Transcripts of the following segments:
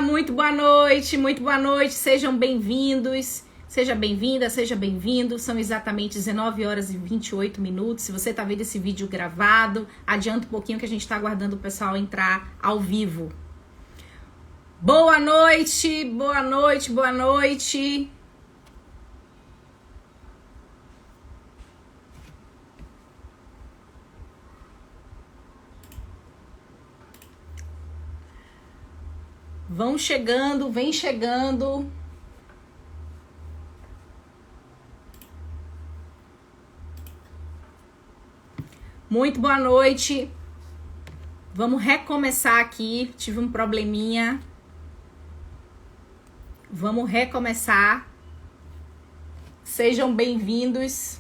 muito boa noite, sejam bem-vindos, seja bem-vinda, seja bem-vindo. São exatamente 19 horas e 28 minutos. Se você está vendo esse vídeo gravado, adianta um pouquinho que a gente está aguardando o pessoal entrar ao vivo. Boa noite, boa noite, boa noite. Vão chegando, vem chegando. Muito boa noite. Vamos recomeçar aqui. Tive um probleminha. Vamos recomeçar. Sejam bem-vindos.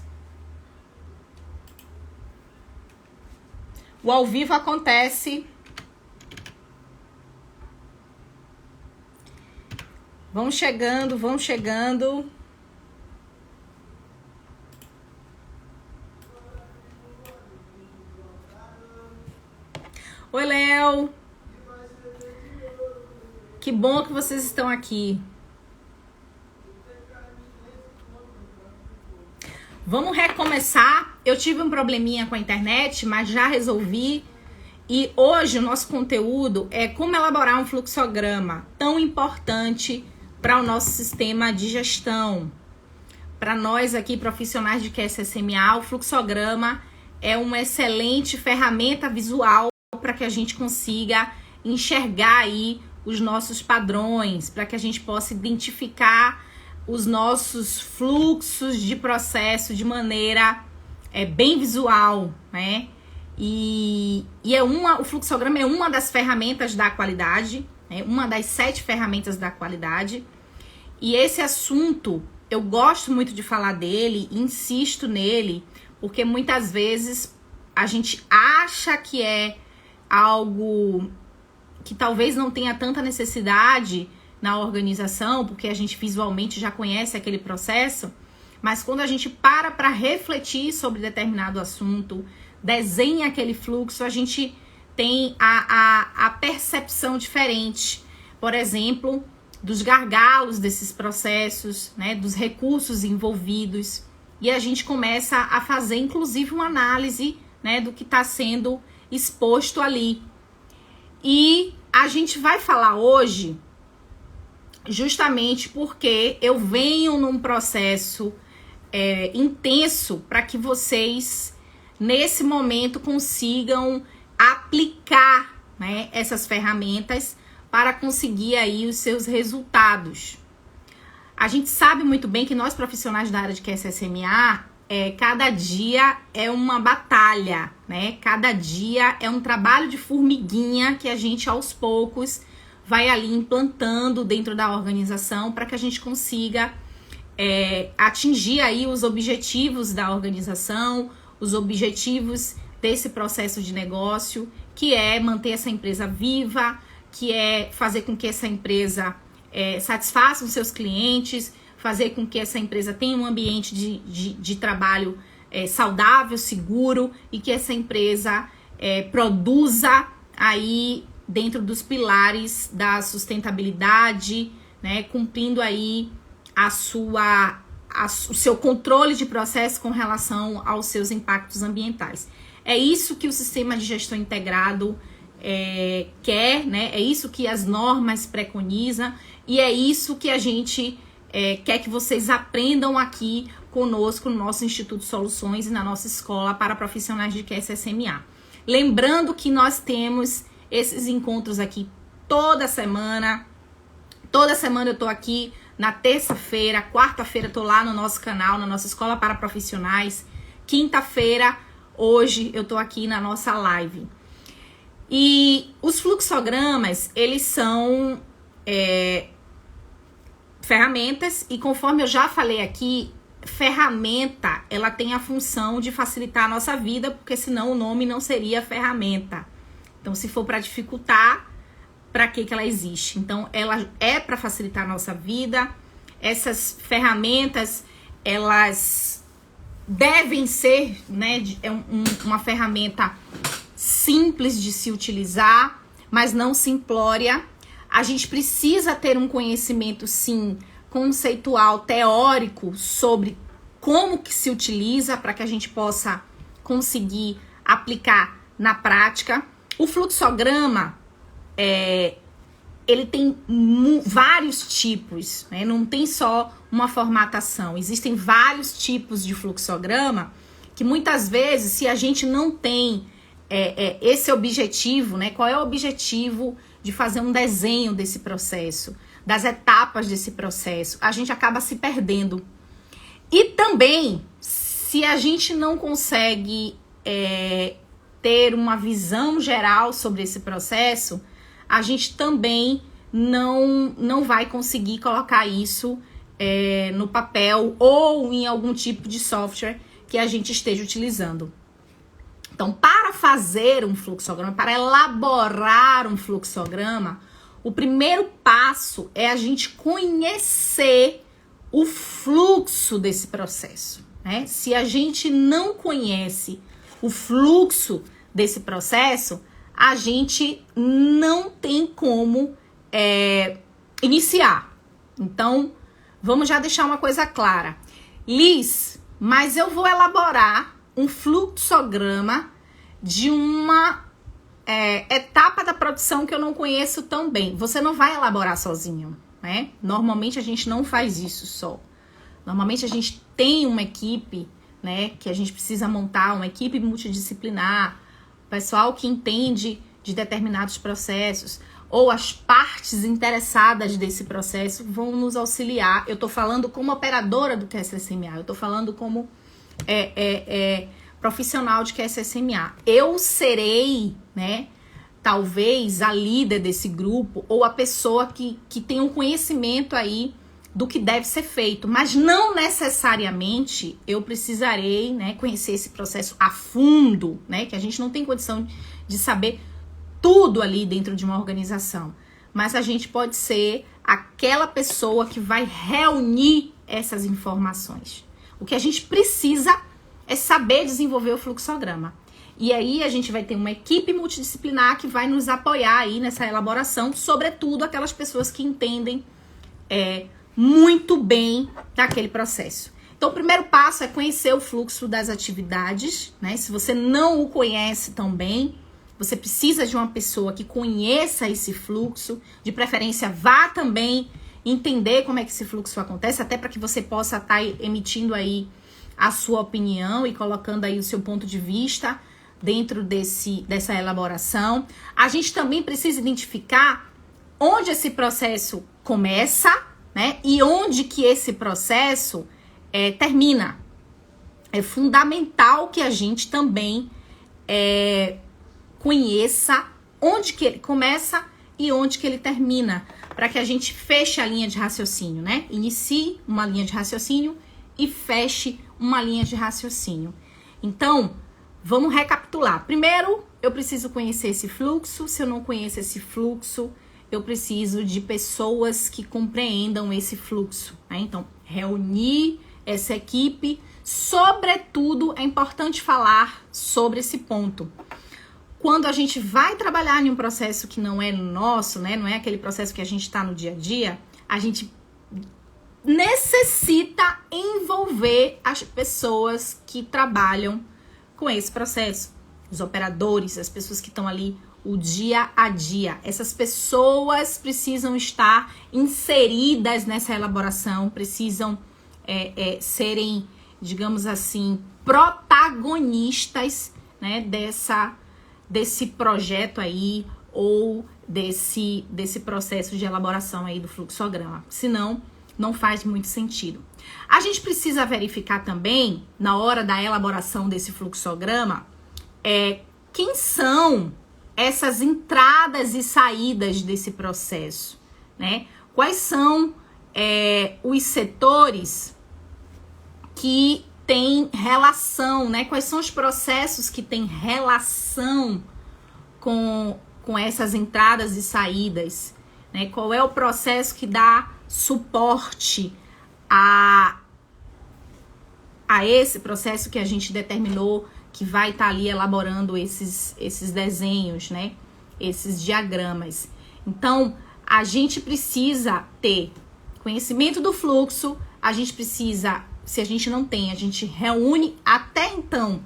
O ao vivo acontece. Vão chegando, vão chegando. Oi, Léo. Que bom que vocês estão aqui. Vamos recomeçar. Eu tive um probleminha com a internet, mas já resolvi. E hoje o nosso conteúdo é como elaborar um fluxograma tão importante para o nosso sistema de gestão. Para nós aqui, profissionais de QSSMA, o fluxograma é uma excelente ferramenta visual para que a gente consiga enxergar aí os nossos padrões, para que a gente possa identificar os nossos fluxos de processo de maneira bem visual, né? E o fluxograma é uma das ferramentas da qualidade, uma das 7 ferramentas da qualidade. E esse assunto, eu gosto muito de falar dele, insisto nele, porque muitas vezes a gente acha que é algo que talvez não tenha tanta necessidade na organização, porque a gente visualmente já conhece aquele processo, mas quando a gente para refletir sobre determinado assunto, desenha aquele fluxo, a gente tem a percepção diferente. Por exemplo, dos gargalos desses processos, né, dos recursos envolvidos, e a gente começa a fazer, inclusive, uma análise, né, do que está sendo exposto ali. E a gente vai falar hoje justamente porque eu venho num processo intenso para que vocês, nesse momento, consigam aplicar, né, essas ferramentas para conseguir aí os seus resultados. A gente sabe muito bem que nós profissionais da área de QSSMA, cada dia é uma batalha, né? Cada dia é um trabalho de formiguinha que a gente aos poucos vai ali implantando dentro da organização para que a gente consiga atingir aí os objetivos da organização, os objetivos desse processo de negócio, que é manter essa empresa viva, que é fazer com que essa empresa satisfaça os seus clientes, fazer com que essa empresa tenha um ambiente de trabalho saudável, seguro, e que essa empresa produza aí dentro dos pilares da sustentabilidade, né, cumprindo aí o seu controle de processo com relação aos seus impactos ambientais. É isso que o sistema de gestão integrado quer, né? É isso que as normas preconizam e é isso que a gente quer que vocês aprendam aqui conosco no nosso Instituto Soluções e na nossa escola para profissionais de QSSMA. Lembrando que nós temos esses encontros aqui toda semana. Toda semana eu tô aqui na terça-feira, quarta-feira eu tô lá no nosso canal, na nossa escola para profissionais. Quinta-feira, hoje, eu tô aqui na nossa live. E os fluxogramas, eles são ferramentas, e conforme eu já falei aqui, ferramenta, ela tem a função de facilitar a nossa vida, porque senão o nome não seria ferramenta. Então, se for para dificultar, para que ela existe? Então, ela é para facilitar a nossa vida. Essas ferramentas, elas devem ser, né, uma ferramenta simples de se utilizar, mas não simplória. A gente precisa ter um conhecimento, sim, conceitual, teórico, sobre como que se utiliza para que a gente possa conseguir aplicar na prática. O fluxograma, ele tem vários tipos, né? Não tem só uma formatação. Existem vários tipos de fluxograma que muitas vezes, se a gente não tem esse objetivo, né? Qual é o objetivo de fazer um desenho desse processo, das etapas desse processo? A gente acaba se perdendo. E também, se a gente não consegue ter uma visão geral sobre esse processo, a gente também não vai conseguir colocar isso no papel ou em algum tipo de software que a gente esteja utilizando. Então, para fazer um fluxograma, para elaborar um fluxograma, o primeiro passo é a gente conhecer o fluxo desse processo, né? Se a gente não conhece o fluxo desse processo, a gente não tem como iniciar. Então, vamos já deixar uma coisa clara. Liz, mas eu vou elaborar um fluxograma de uma etapa da produção que eu não conheço tão bem. Você não vai elaborar sozinho, né? Normalmente a gente não faz isso só. Normalmente a gente tem uma equipe, né, que a gente precisa montar, uma equipe multidisciplinar, pessoal que entende de determinados processos, ou as partes interessadas desse processo vão nos auxiliar. Eu tô falando como operadora do QSSMA, eu tô falando como profissional de QSSMA. Eu serei, né, talvez a líder desse grupo ou a pessoa que tem um conhecimento aí do que deve ser feito, mas não necessariamente eu precisarei, né, conhecer esse processo a fundo, né, que a gente não tem condição de saber tudo ali dentro de uma organização, mas a gente pode ser aquela pessoa que vai reunir essas informações. O que a gente precisa é saber desenvolver o fluxograma. E aí a gente vai ter uma equipe multidisciplinar que vai nos apoiar aí nessa elaboração, sobretudo aquelas pessoas que entendem muito bem daquele processo. Então, o primeiro passo é conhecer o fluxo das atividades, né? Se você não o conhece tão bem, você precisa de uma pessoa que conheça esse fluxo, de preferência vá também entender como é que esse fluxo acontece, até para que você possa estar emitindo aí a sua opinião e colocando aí o seu ponto de vista dentro dessa elaboração. A gente também precisa identificar onde esse processo começa, né, e onde que esse processo termina. É fundamental que a gente também conheça onde que ele começa e onde que ele termina, para que a gente feche a linha de raciocínio, né? Inicie uma linha de raciocínio e feche uma linha de raciocínio. Então, vamos recapitular. Primeiro, eu preciso conhecer esse fluxo. Se eu não conheço esse fluxo, eu preciso de pessoas que compreendam esse fluxo, né? Então, reunir essa equipe. Sobretudo, é importante falar sobre esse ponto. Quando a gente vai trabalhar em um processo que não é nosso, né? Não é aquele processo que a gente está no dia a dia, a gente necessita envolver as pessoas que trabalham com esse processo. Os operadores, as pessoas que estão ali o dia a dia. Essas pessoas precisam estar inseridas nessa elaboração, precisam serem, digamos assim, protagonistas, né, desse projeto aí ou desse processo de elaboração aí do fluxograma. Senão, não faz muito sentido. A gente precisa verificar também, na hora da elaboração desse fluxograma, quem são essas entradas e saídas desse processo, né? Quais são os setores que têm relação, né? Quais são os processos que têm relação com essas entradas e saídas, né? Qual é o processo que dá suporte a esse processo que a gente determinou que vai estar ali elaborando esses desenhos, né? Esses diagramas. Então, a gente precisa ter conhecimento do fluxo, a gente precisa, se a gente não tem, a gente reúne até então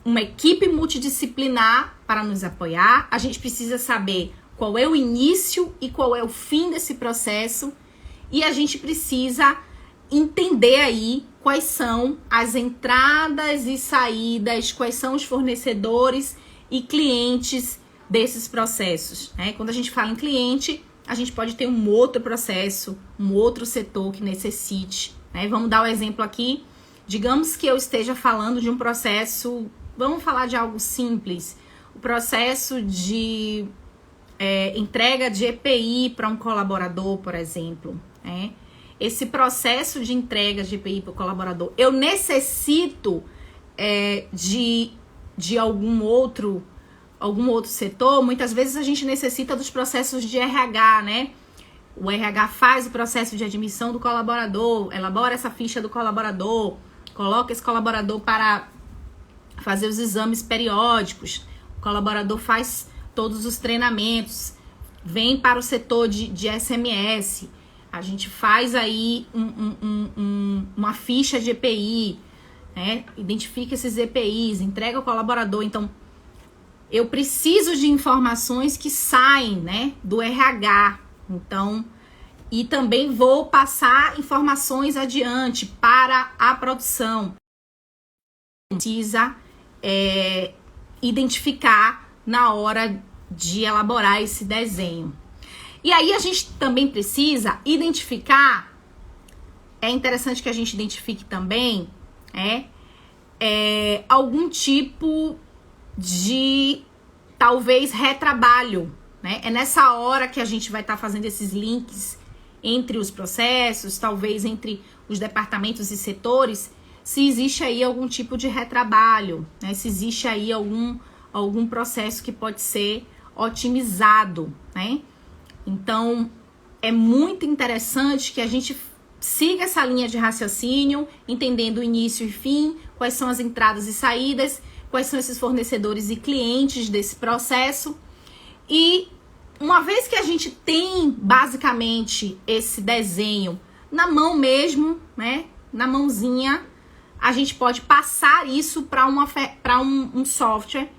uma equipe multidisciplinar para nos apoiar, a gente precisa saber qual é o início e qual é o fim desse processo e a gente precisa entender aí quais são as entradas e saídas, quais são os fornecedores e clientes desses processos, né? Quando a gente fala em cliente, a gente pode ter um outro processo, um outro setor que necessite, né? Vamos dar o exemplo aqui. Digamos que eu esteja falando de um processo, vamos falar de algo simples, o processo de entrega de EPI para um colaborador, por exemplo, né? Esse processo de entrega de EPI para o colaborador, eu necessito de algum outro setor. Muitas vezes a gente necessita dos processos de RH, né? O RH faz o processo de admissão do colaborador, elabora essa ficha do colaborador, coloca esse colaborador para fazer os exames periódicos, o colaborador faz todos os treinamentos, vem para o setor de SMS, a gente faz aí uma ficha de EPI, né? Identifica esses EPIs, entrega ao colaborador. Então, eu preciso de informações que saem, né, do RH. Então, e também vou passar informações adiante para a produção. Precisa identificar na hora de elaborar esse desenho. E aí a gente também precisa identificar, é interessante que a gente identifique também, algum tipo de, talvez, retrabalho, né? É nessa hora que a gente vai estar fazendo esses links entre os processos, talvez entre os departamentos e setores, se existe aí algum tipo de retrabalho, né? Se existe aí algum processo que pode ser otimizado, né? Então, é muito interessante que a gente siga essa linha de raciocínio, entendendo o início e fim, quais são as entradas e saídas, quais são esses fornecedores e clientes desse processo. E uma vez que a gente tem, basicamente, esse desenho na mão mesmo, né, na mãozinha, a gente pode passar isso para um software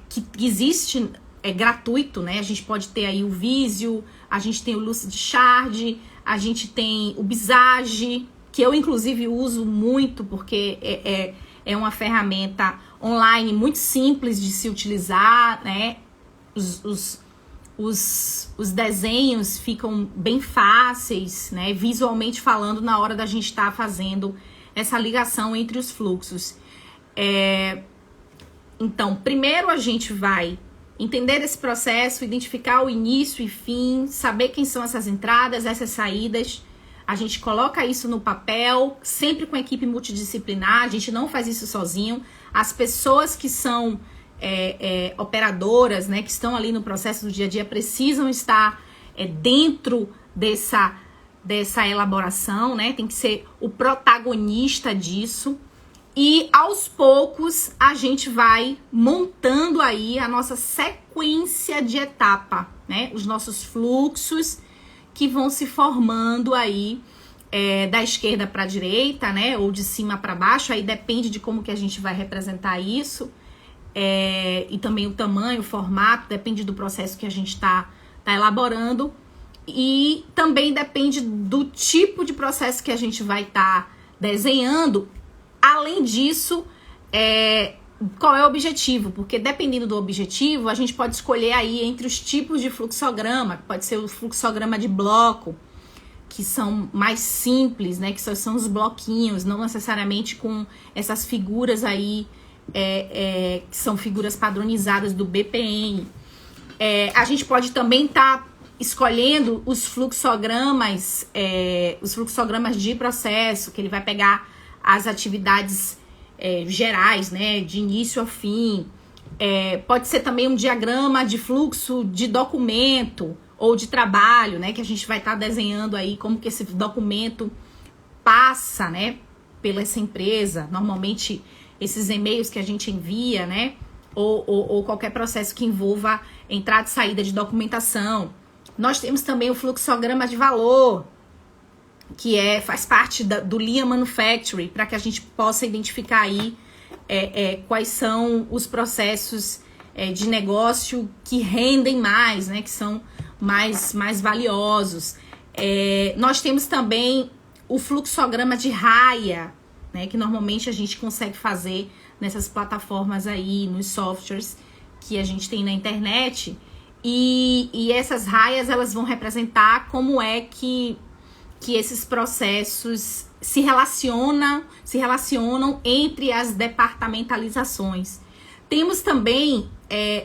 que existe, gratuito, né? A gente pode ter aí o Visio, a gente tem o Lucidchart, a gente tem o Visage, que eu inclusive uso muito porque é uma ferramenta online muito simples de se utilizar, né? Os desenhos ficam bem fáceis, né? Visualmente falando, na hora da gente estar fazendo essa ligação entre os fluxos. Então, primeiro a gente vai entender esse processo, identificar o início e fim, saber quem são essas entradas, essas saídas. A gente coloca isso no papel, sempre com a equipe multidisciplinar, a gente não faz isso sozinho. As pessoas que são operadoras, né, que estão ali no processo do dia a dia, precisam estar dentro dessa elaboração, né? Tem que ser o protagonista disso. E aos poucos a gente vai montando aí a nossa sequência de etapa, né? Os nossos fluxos que vão se formando aí da esquerda para a direita, né? Ou de cima para baixo, aí depende de como que a gente vai representar isso. E também o tamanho, o formato, depende do processo que a gente está elaborando. E também depende do tipo de processo que a gente vai estar desenhando. Além disso, qual é o objetivo? Porque dependendo do objetivo, a gente pode escolher aí entre os tipos de fluxograma, que pode ser o fluxograma de bloco, que são mais simples, né? Que são os bloquinhos, não necessariamente com essas figuras aí, que são figuras padronizadas do BPM. A gente pode também estar escolhendo os fluxogramas de processo, que ele vai pegar as atividades gerais, né, de início ao fim. Pode ser também um diagrama de fluxo de documento ou de trabalho, né, que a gente vai estar desenhando aí como que esse documento passa, né, pela essa empresa. Normalmente, esses e-mails que a gente envia, né, ou qualquer processo que envolva entrada e saída de documentação. Nós temos também o fluxograma de valor, que faz parte do Lean Manufacturing, para que a gente possa identificar aí quais são os processos de negócio que rendem mais, né, que são mais valiosos. Nós temos também o fluxograma de raia, né, que normalmente a gente consegue fazer nessas plataformas aí, nos softwares que a gente tem na internet. E essas raias, elas vão representar como é que esses processos se relacionam entre as departamentalizações. Temos também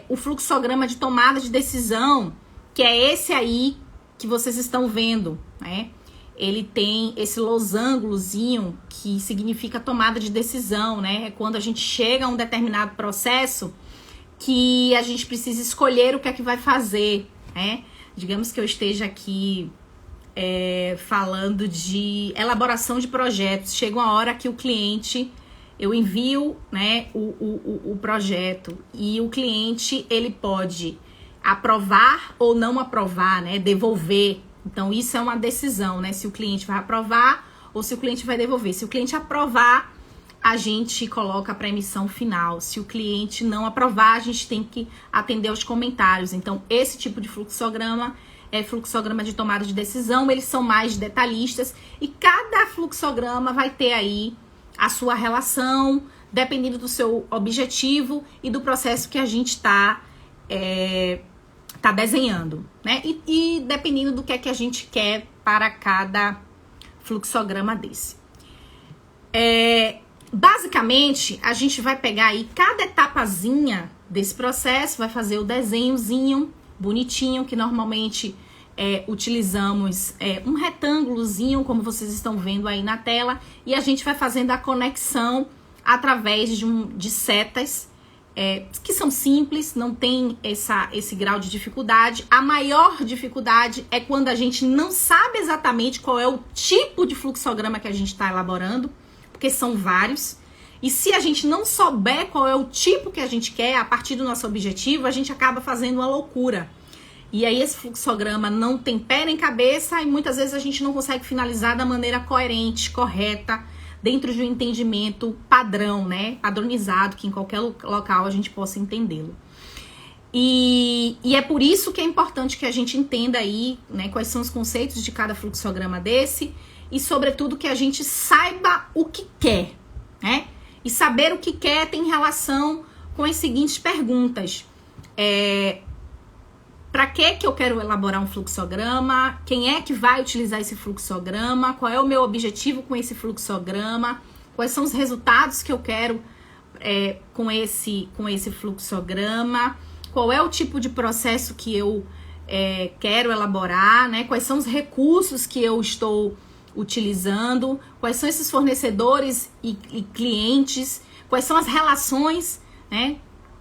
o fluxograma de tomada de decisão, que é esse aí que vocês estão vendo, né? Ele tem esse losangozinho que significa tomada de decisão, né? É quando a gente chega a um determinado processo que a gente precisa escolher o que é que vai fazer, né? Digamos que eu esteja aqui falando de elaboração de projetos. Chega uma hora que o cliente, eu envio, né, o projeto, e o cliente, ele pode aprovar ou não aprovar, né, devolver. Então, isso é uma decisão, né, se o cliente vai aprovar ou se o cliente vai devolver. Se o cliente aprovar, a gente coloca para emissão final. Se o cliente não aprovar, a gente tem que atender aos comentários. Então, esse tipo de fluxograma é fluxograma de tomada de decisão. Eles são mais detalhistas e cada fluxograma vai ter aí a sua relação, dependendo do seu objetivo e do processo que a gente está desenhando, né? E dependendo do que é que a gente quer para cada fluxograma desse. Basicamente, a gente vai pegar aí cada etapazinha desse processo, vai fazer o desenhozinho bonitinho, que normalmente utilizamos um retângulozinho, como vocês estão vendo aí na tela, e a gente vai fazendo a conexão através de setas, que são simples, não tem esse grau de dificuldade. A maior dificuldade é quando a gente não sabe exatamente qual é o tipo de fluxograma que a gente está elaborando, porque são vários. E se a gente não souber qual é o tipo que a gente quer, a partir do nosso objetivo, a gente acaba fazendo uma loucura. E aí esse fluxograma não tem pé nem cabeça e muitas vezes a gente não consegue finalizar da maneira coerente, correta, dentro de um entendimento padrão, né? Padronizado, que em qualquer local a gente possa entendê-lo. E é por isso que é importante que a gente entenda aí, né, quais são os conceitos de cada fluxograma desse e, sobretudo, que a gente saiba o que quer, né? E saber o que quer tem relação com as seguintes perguntas. Para que eu quero elaborar um fluxograma? Quem é que vai utilizar esse fluxograma? Qual é o meu objetivo com esse fluxograma? Quais são os resultados que eu quero com esse fluxograma? Qual é o tipo de processo que eu quero elaborar, né? Quais são os recursos que eu estou utilizando? Quais são esses fornecedores e clientes? Quais são as relações, né,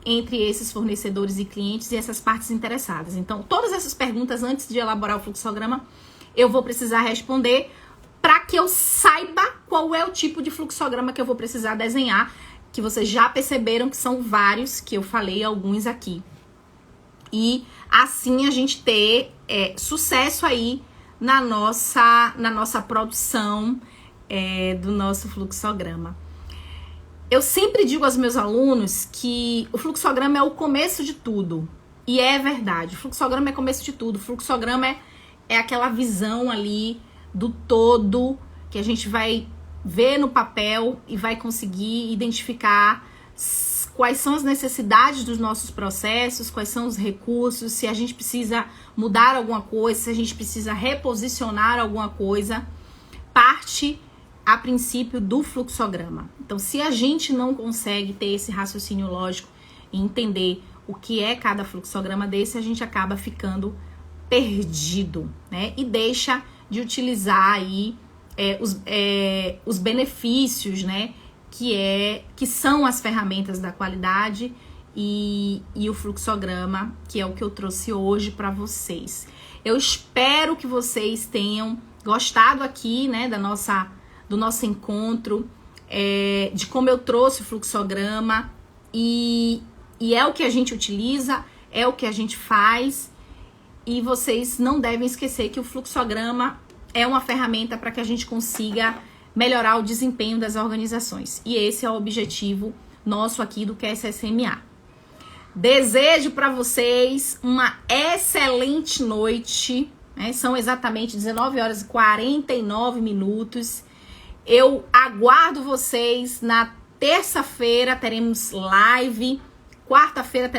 entre esses fornecedores e clientes e essas partes interessadas? Então, todas essas perguntas, antes de elaborar o fluxograma, eu vou precisar responder para que eu saiba qual é o tipo de fluxograma que eu vou precisar desenhar, que vocês já perceberam que são vários, que eu falei alguns aqui. E assim a gente ter sucesso aí na nossa produção do nosso fluxograma. Eu sempre digo aos meus alunos que o fluxograma é o começo de tudo. E é verdade, o fluxograma é o começo de tudo. O fluxograma é aquela visão ali do todo que a gente vai ver no papel e vai conseguir identificar quais são as necessidades dos nossos processos, quais são os recursos, se a gente precisa mudar alguma coisa, se a gente precisa reposicionar alguma coisa. Parte a princípio do fluxograma. Então, se a gente não consegue ter esse raciocínio lógico e entender o que é cada fluxograma desse, a gente acaba ficando perdido, né? E deixa de utilizar aí os benefícios, né? Que são as ferramentas da qualidade e o fluxograma, que é o que eu trouxe hoje para vocês. Eu espero que vocês tenham gostado aqui, né, do nosso encontro, de como eu trouxe o fluxograma, e é o que a gente utiliza, é o que a gente faz, E vocês não devem esquecer que o fluxograma é uma ferramenta para que a gente consiga melhorar o desempenho das organizações. E esse é o objetivo nosso aqui do QSSMA. Desejo para vocês uma excelente noite. São exatamente 19 horas e 49 minutos. Eu aguardo vocês na terça-feira, teremos live. Quarta-feira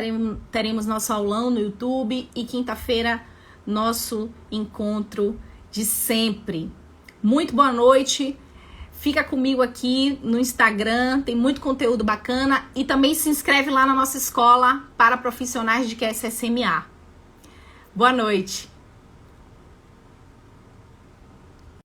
teremos nosso aulão no YouTube. E quinta-feira, nosso encontro de sempre. Muito boa noite. Fica comigo aqui no Instagram, tem muito conteúdo bacana. E também se inscreve lá na nossa escola para profissionais de QSSMA. Boa noite.